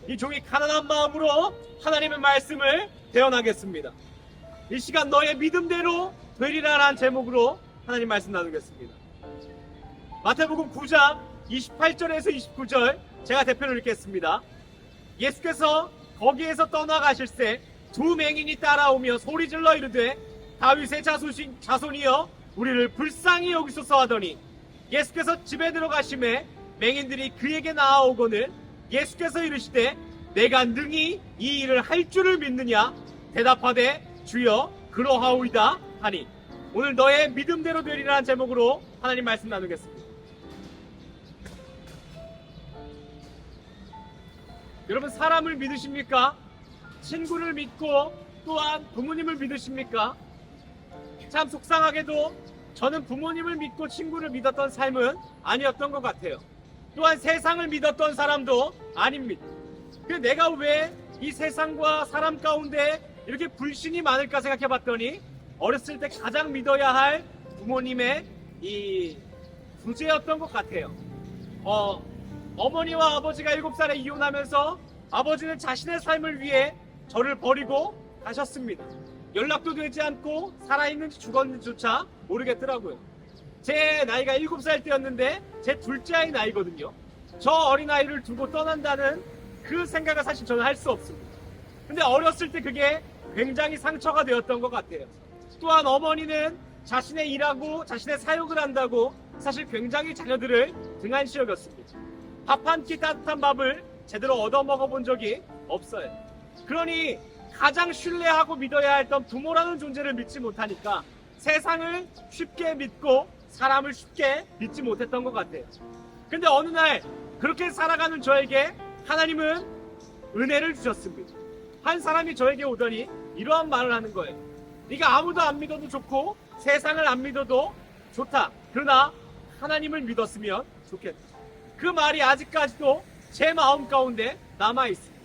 이 종이 가난한 마음으로 하나님의 말씀을 대언하겠습니다. 이 시간 너의 믿음대로 되리라라는 제목으로 하나님 말씀 나누겠습니다. 마태복음 9장 28절에서 29절 제가 대표로 읽겠습니다. 예수께서 거기에서 떠나가실새 두 맹인이 따라오며 소리질러 이르되 다윗의 자손이여 우리를 불쌍히 여기소서 하더니 예수께서 집에 들어가심에 맹인들이 그에게 나아오거늘 예수께서 이르시되 내가 능히 이 일을 할 줄을 믿느냐 대답하되 주여 그러하오이다 하니 오늘 너의 믿음대로 되리라는 제목으로 하나님 말씀 나누겠습니다. 여러분 사람을 믿으십니까? 친구를 믿고 또한 부모님을 믿으십니까? 참 속상하게도 저는 부모님을 믿고 친구를 믿었던 삶은 아니었던 것 같아요. 또한 세상을 믿었던 사람도 아닙니다. 근데 내가 왜 이 세상과 사람 가운데 이렇게 불신이 많을까 생각해 봤더니 어렸을 때 가장 믿어야 할 부모님의 이 부재였던 것 같아요. 어머니와 아버지가 7살에 이혼하면서 아버지는 자신의 삶을 위해 저를 버리고 가셨습니다. 연락도 되지 않고 살아있는지 죽었는지조차 모르겠더라고요. 제 나이가 7살 때였는데 제 둘째 아이 나이거든요. 저 어린아이를 두고 떠난다는 그 생각을 사실 저는 할 수 없습니다. 근데 어렸을 때 그게 굉장히 상처가 되었던 것 같아요. 또한 어머니는 자신의 일하고 자신의 사역을 한다고 사실 굉장히 자녀들을 등한시 여겼습니다. 밥 한 끼 따뜻한 밥을 제대로 얻어 먹어본 적이 없어요. 그러니 가장 신뢰하고 믿어야 했던 부모라는 존재를 믿지 못하니까 세상을 쉽게 믿고 사람을 쉽게 믿지 못했던 것 같아요. 근데 어느 날 그렇게 살아가는 저에게 하나님은 은혜를 주셨습니다. 한 사람이 저에게 오더니 이러한 말을 하는 거예요. 네가 아무도 안 믿어도 좋고 세상을 안 믿어도 좋다. 그러나 하나님을 믿었으면 좋겠다. 그 말이 아직까지도 제 마음 가운데 남아있습니다.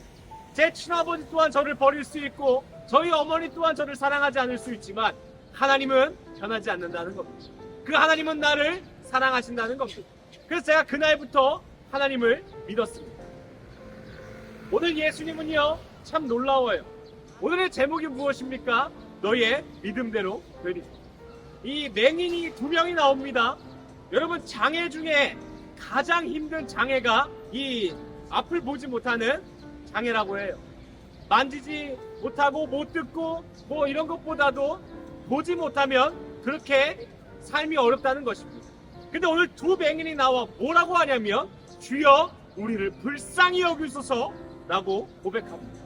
제 친아버지 또한 저를 버릴 수 있고 저희 어머니 또한 저를 사랑하지 않을 수 있지만 하나님은 변하지 않는다는 겁니다. 그 하나님은 나를 사랑하신다는 겁니다. 그래서 제가 그날부터 하나님을 믿었습니다. 오늘 예수님은요 참 놀라워요. 오늘의 제목이 무엇입니까? 너의 믿음대로 되리. 이 맹인이 2명이 나옵니다. 여러분 장애 중에 가장 힘든 장애가 이 앞을 보지 못하는 장애라고 해요. 만지지 못하고 못 듣고 뭐 이런 것보다도 보지 못하면 그렇게 삶이 어렵다는 것입니다. 근데 오늘 두 맹인이 나와 뭐라고 하냐면 주여 우리를 불쌍히 여기소서 라고 고백합니다.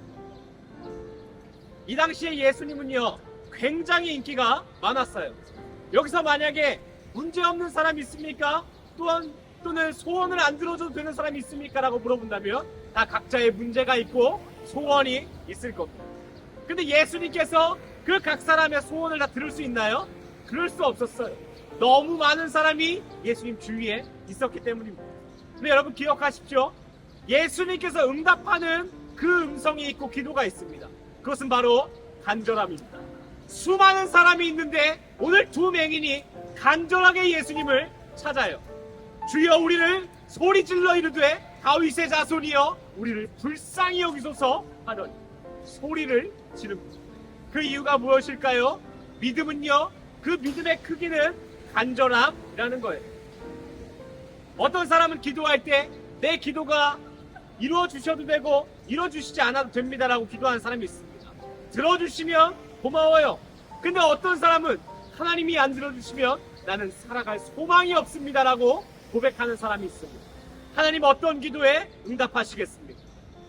이 당시에 예수님은요 굉장히 인기가 많았어요. 여기서 만약에 문제없는 사람 있습니까? 또는 소원을 안 들어줘도 되는 사람이 있습니까? 라고 물어본다면 다 각자의 문제가 있고 소원이 있을 겁니다. 근데 예수님께서 그 각 사람의 소원을 다 들을 수 있나요? 그럴 수 없었어요. 너무 많은 사람이 예수님 주위에 있었기 때문입니다. 근데 여러분 기억하십시오. 예수님께서 응답하는 그 음성이 있고 기도가 있습니다. 그것은 바로 간절함입니다. 수많은 사람이 있는데 오늘 두 맹인이 간절하게 예수님을 찾아요. 주여 우리를 소리질러 이르되 다윗의 자손이여 우리를 불쌍히 여기소서 하더니 소리를 지릅니다. 그 이유가 무엇일까요? 믿음은요 그 믿음의 크기는 간절함이라는 거예요. 어떤 사람은 기도할 때 내 기도가 이루어주셔도 되고 이루어주시지 않아도 됩니다라고 기도하는 사람이 있습니다. 들어주시면 고마워요. 근데 어떤 사람은 하나님이 안 들어주시면 나는 살아갈 소망이 없습니다라고 고백하는 사람이 있습니다. 하나님 어떤 기도에 응답하시겠습니까?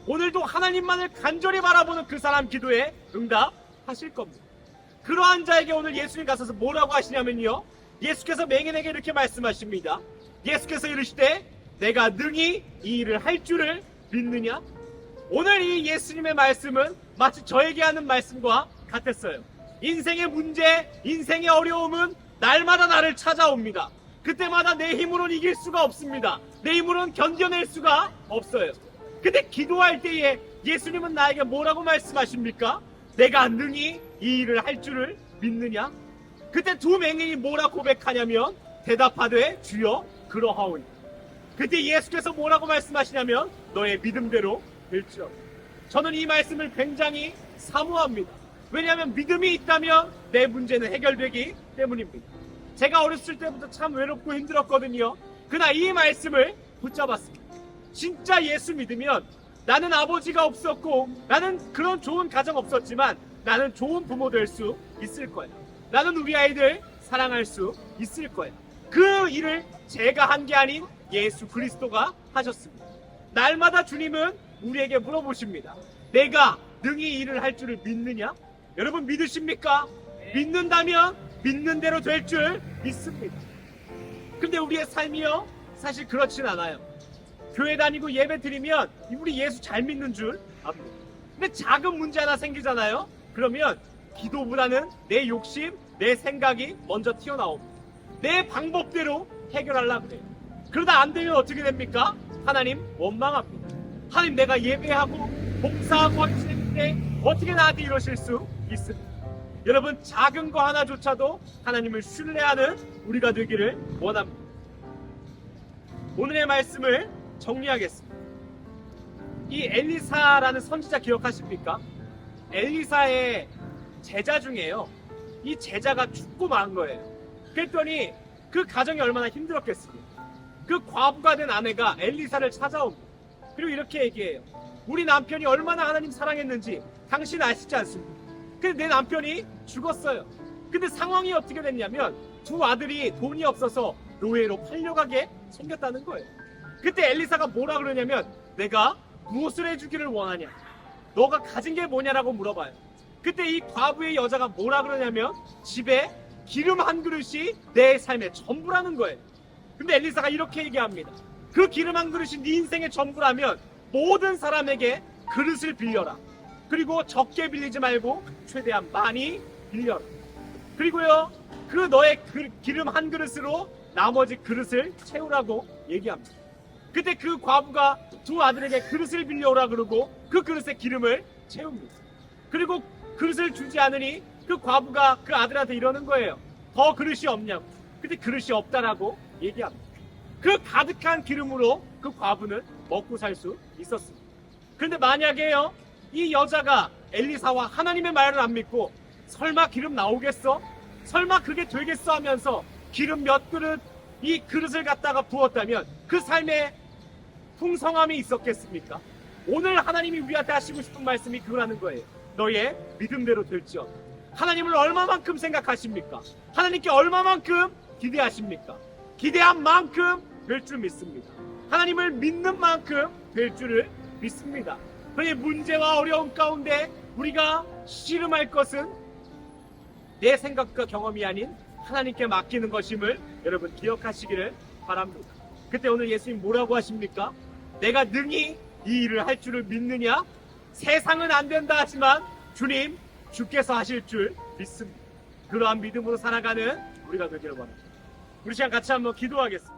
오늘도 하나님만을 간절히 바라보는 그 사람 기도에 응답하실 겁니다. 그러한 자에게 오늘 예수님 가셔서 뭐라고 하시냐면요 예수께서 맹인에게 이렇게 말씀하십니다. 예수께서 이르시되 내가 능히 이 일을 할 줄을 믿느냐? 오늘 이 예수님의 말씀은 마치 저에게 하는 말씀과 같았어요. 인생의 문제, 인생의 어려움은 날마다 나를 찾아옵니다. 그때마다 내 힘으로는 이길 수가 없습니다. 내 힘으로는 견뎌낼 수가 없어요. 근데 기도할 때에 예수님은 나에게 뭐라고 말씀하십니까? 내가 능히 이 일을 할 줄을 믿느냐? 그때 두 맹인이 뭐라 고백하냐면 대답하되 주여 그러하오니. 그때 예수께서 뭐라고 말씀하시냐면 너의 믿음대로 될지어다. 저는 이 말씀을 굉장히 사모합니다. 왜냐하면 믿음이 있다면 내 문제는 해결되기 때문입니다. 제가 어렸을 때부터 참 외롭고 힘들었거든요. 그러나 이 말씀을 붙잡았습니다. 진짜 예수 믿으면 나는 아버지가 없었고 나는 그런 좋은 가정 없었지만 나는 좋은 부모 될 수 있을 거야. 나는 우리 아이들 사랑할 수 있을 거야. 그 일을 제가 한 게 아닌 예수 그리스도가 하셨습니다. 날마다 주님은 우리에게 물어보십니다. 내가 능히 이 일을 할 줄을 믿느냐? 여러분 믿으십니까? 믿는다면 믿는 대로 될 줄 믿습니다. 근데 우리의 삶이요 사실 그렇진 않아요. 교회 다니고 예배 드리면 우리 예수 잘 믿는 줄 압니다. 근데 작은 문제 하나 생기잖아요. 그러면 기도보다는 내 욕심, 내 생각이 먼저 튀어나옵니다. 내 방법대로 해결하려고 해요. 그러다 안 되면 어떻게 됩니까? 하나님 원망합니다. 하나님 내가 예배하고 봉사하고 하시는데 어떻게 나한테 이러실 수 있습니까? 여러분 작은 거 하나조차도 하나님을 신뢰하는 우리가 되기를 원합니다. 오늘의 말씀을 정리하겠습니다. 이 엘리사라는 선지자 기억하십니까? 엘리사의 제자 중에요. 이 제자가 죽고 만 거예요. 그랬더니 그 가정이 얼마나 힘들었겠습니까? 그 과부가 된 아내가 엘리사를 찾아옵니다. 그리고 이렇게 얘기해요. 우리 남편이 얼마나 하나님 사랑했는지 당신 아시지 않습니까? 근데 내 남편이 죽었어요. 근데 상황이 어떻게 됐냐면 두 아들이 돈이 없어서 노예로 팔려가게 생겼다는 거예요. 그때 엘리사가 뭐라 그러냐면 내가 무엇을 해주기를 원하냐? 너가 가진 게 뭐냐라고 물어봐요. 그때 이 과부의 여자가 뭐라 그러냐면 집에 기름 한 그릇이 내 삶의 전부라는 거예요. 근데 엘리사가 이렇게 얘기합니다. 그 기름 한 그릇이 네 인생의 전부라면 모든 사람에게 그릇을 빌려라. 그리고 적게 빌리지 말고 최대한 많이 빌려라. 그리고요 그 너의 기름 한 그릇으로 나머지 그릇을 채우라고 얘기합니다. 그때 그 과부가 두 아들에게 그릇을 빌려오라 그러고 그 그릇에 기름을 채웁니다. 그리고 그릇을 주지 않으니 그 과부가 그 아들한테 이러는 거예요. 더 그릇이 없냐고. 근데 그릇이 없다라고 얘기합니다. 그 가득한 기름으로 그 과부는 먹고 살 수 있었습니다. 그런데 만약에요 이 여자가 엘리사와 하나님의 말을 안 믿고 설마 기름 나오겠어? 설마 그게 되겠어? 하면서 기름 몇 그릇 이 그릇을 갖다가 부었다면 그 삶에 풍성함이 있었겠습니까? 오늘 하나님이 우리한테 하시고 싶은 말씀이 그거라는 거예요. 너의 믿음대로 될지어다. 하나님을 얼마만큼 생각하십니까? 하나님께 얼마만큼 기대하십니까? 기대한 만큼 될 줄 믿습니다. 하나님을 믿는 만큼 될 줄을 믿습니다. 그의 문제와 어려움 가운데 우리가 씨름할 것은 내 생각과 경험이 아닌 하나님께 맡기는 것임을 여러분 기억하시기를 바랍니다. 그때 오늘 예수님 뭐라고 하십니까? 내가 능히 이 일을 할 줄을 믿느냐? 세상은 안 된다 하지만 주님 주께서 하실 줄 믿습니다. 그러한 믿음으로 살아가는 우리가 되기를 바랍니다. 우리 시간 같이 한번 기도하겠습니다.